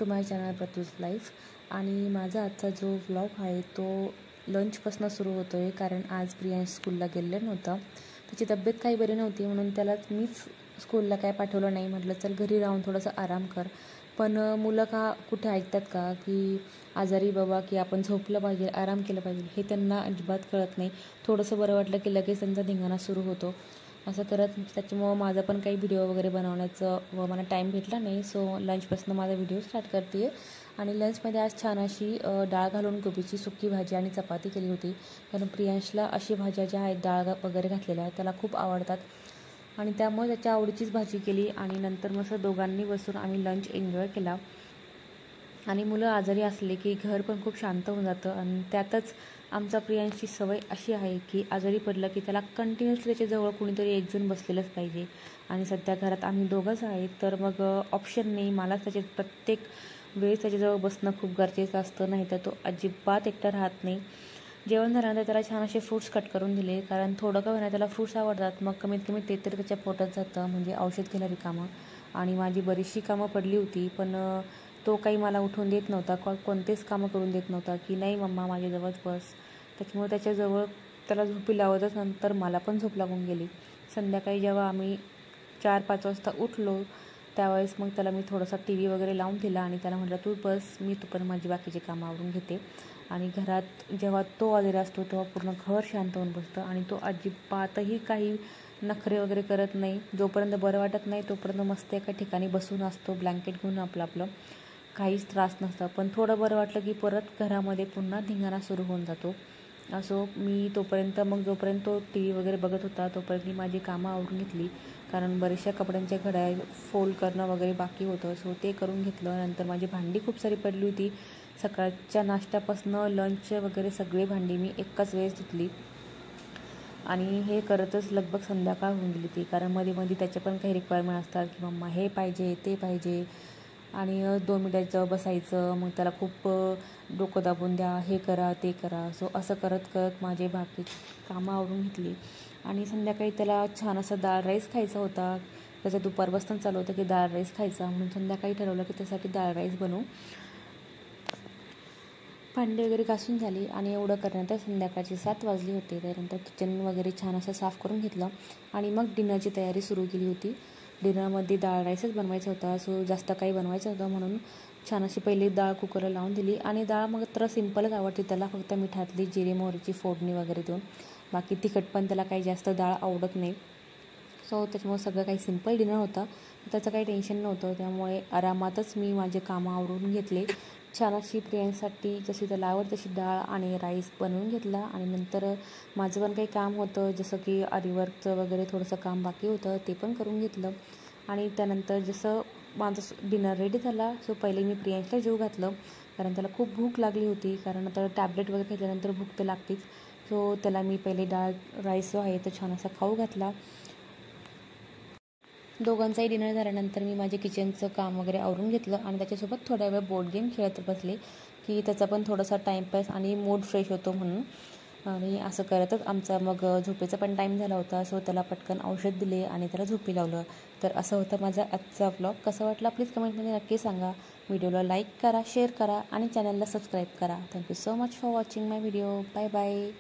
To my channel Pratyush life. आणि माझा आजचा जो व्लॉग आहे तो लंचपासून सुरू होतो आहे, कारण आज प्रियांश स्कूलला गेलेलं नव्हतं। त्याची तब्येत काही बरी नव्हती म्हणून त्याला मीच स्कूलला काय पाठवलं नाही। म्हटलं चल घरी राहून थोडंसं आराम कर, पण मुलं का कुठे ऐकतात का की आजारी बाबा की आपण झोपलं पाहिजे, आराम केलं पाहिजे, हे त्यांना अजिबात कळत नाही। थोडंसं बरं वाटलं की लगेच त्यांचा धिंगाणा सुरू होतो। असं करत त्याच्यामुळं माझं पण काही व्हिडिओ वगैरे बनवण्याचं मला टाईम भेटला नाही। सो लंचपासून माझा व्हिडिओ स्टार्ट करते आहे। आणि लंचमध्ये आज छान अशी डाळ घालून गोबीची सुकी भाजी आणि चपाती केली होती, कारण प्रियांशला अशी भाज्या ज्या आहेत डाळ वगैरे घातलेल्या आहेत त्याला खूप आवडतात आणि त्यामुळे त्याच्या आवडीचीच भाजी केली। आणि नंतर मस्त दोघांनी बसून आम्ही लंच एन्जॉय केला। आणि मुलं आजारी असले की घर पण खूप शांत होऊन जातं। आणि त्यातच आमचा प्रियांशची सवय अशी आहे की आजारी पडलं की त्याला कंटिन्युअसली त्याच्याजवळ कोणीतरी एकजण बसलेलंच पाहिजे। आणि सध्या घरात आम्ही दोघंच आहेत, तर मग ऑप्शन नाही, मला त्याचे प्रत्येक वेळेस त्याच्याजवळ बसणं खूप गरजेचं असतं, नाही तर तो अजिबात एकटा राहत नाही। जेवण झाल्यानंतर त्याला छान असे फ्रूट्स कट करून दिले, कारण थोडं का होईना त्याला फ्रूट्स आवडतात। मग कमीत कमी ते तरी त्याच्या पोटात जातं, म्हणजे औषध घ्यायला रिकामं। आणि माझी बरीचशी कामं पडली होती, पण तो काही मला उठवून देत नव्हता, कोणतेच कामं करून देत नव्हता की नाही मम्मा माझ्याजवळच बस। त्याच्यामुळे त्याच्याजवळ त्याला झोपी लावतच नंतर मला पण झोप लागून गेली। संध्याकाळी जेव्हा आम्ही 4-5 वाजता उठलो त्यावेळेस मग त्याला मी थोडासा TV वगैरे लावून दिला आणि त्याला म्हटलं तू बस, मी तू पण माझी बाकीची कामं आवरून घेते। आणि घरात जेव्हा तो आलेला असतो तेव्हा पूर्ण घर शांत होऊन बसतं आणि तो अजिबातही काही नखरे वगैरे करत नाही। जोपर्यंत बरं वाटत नाही तोपर्यंत मस्त एका ठिकाणी बसून असतो, ब्लँकेट घेऊन आपलं काहीच त्रास नसतं। पण थोडं बरं वाटलं की परत घरामध्ये पुन्हा धिंगाणा सुरू होऊन जातो। असो मी जोपर्यंत तो TV वगैरे बघत होता तोपर्यंत मी माझी कामं आवरून घेतली, कारण बऱ्याचशा कपड्यांच्या घड्या फोल्ड करणं वगैरे बाकी होतं। सो ते करून घेतलं। नंतर माझी भांडी खूप सारी पडली होती, सकाळच्या नाश्त्यापासून लंच वगैरे सगळी भांडी मी एकाच वेळेस धुतली। आणि हे करतच लगभग संध्याकाळ होऊन गेली ती, कारण मध्ये त्याच्या पण काही रिक्वायरमेंट असतात की मम्मा हे पाहिजे ते पाहिजे, आणि 2 मिनिटाचं बसायचं, मग त्याला खूप डोकं दाबून द्या, हे करा ते करा। सो असं करत माझे बाकी कामं आवरून घेतली। आणि संध्याकाळी त्याला छान असा डाळ राईस खायचा होता, त्याचं दुपारपासून चालू होतं की डाळ राईस खायचा, म्हणून संध्याकाळी ठरवलं की त्यासाठी डाळ राईस बनवू। भांडी वगैरे घासून झाली आणि एवढं करण्यात संध्याकाळचे 7 वाजले होते। त्यानंतर किचन वगैरे छान असं साफ करून घेतलं आणि मग डिनरची तयारी सुरू केली होती। डिनरमध्ये डाळ राईसच बनवायचा होता, सो जास्त काही बनवायचं होतं म्हणून छान अशी पहिली डाळ कुकरला लावून दिली। आणि डाळ मग तर सिंपलच आवडते त्याला, फक्त मिठातली जिरे मोहरीची फोडणी वगैरे देऊन, बाकी तिखट पण त्याला काही जास्त डाळ आवडत नाही। सो त्याच्यामुळे सगळं काही सिंपल डिनर होतं, त्याचं काही टेन्शन नव्हतं। त्यामुळे आरामातच मी माझे कामं आवरून घेतले। छान अशी प्रियांसाठी जशी त्याला आवडते तशी डाळ आणि राईस बनवून घेतला। आणि नंतर माझं पण काही काम होतं, जसं की आरीवर्कचं वगैरे थोडंसं काम बाकी होतं, ते पण करून घेतलं। आणि त्यानंतर जसं माझं डिनर रेडी झाला, सो पहिले मी प्रियांशला जेवू घातलं, कारण त्याला खूप भूक लागली होती, कारण आता टॅबलेट वगैरे घेतल्यानंतर भूक तर लागतेच। सो त्याला मी पहिले डाळ राईस जो आहे तो छान असा खाऊ घातला। दोघांचाही डिनर झाल्यानंतर मी माझे किचनचं काम वगैरे आवरून घेतलं आणि त्याच्यासोबत थोड्या वेळ बोर्ड गेम खेळत बसले, की त्याचा पण थोडासा टाईमपास आणि मूड फ्रेश होतो म्हणून। आणि असं करतच आमचा मग झोपेचा पण टाईम झाला होता, सो त्याला पटकन औषध दिले आणि त्याला झोपी लावलं। तर असं होतं माझा आजचा व्लॉग। कसा वाटला प्लीज कमेंटमध्ये नक्की सांगा। व्हिडिओला लाईक करा, शेअर करा आणि चॅनलला सबस्क्राईब करा। Thank you so much for watching my video. Bye bye.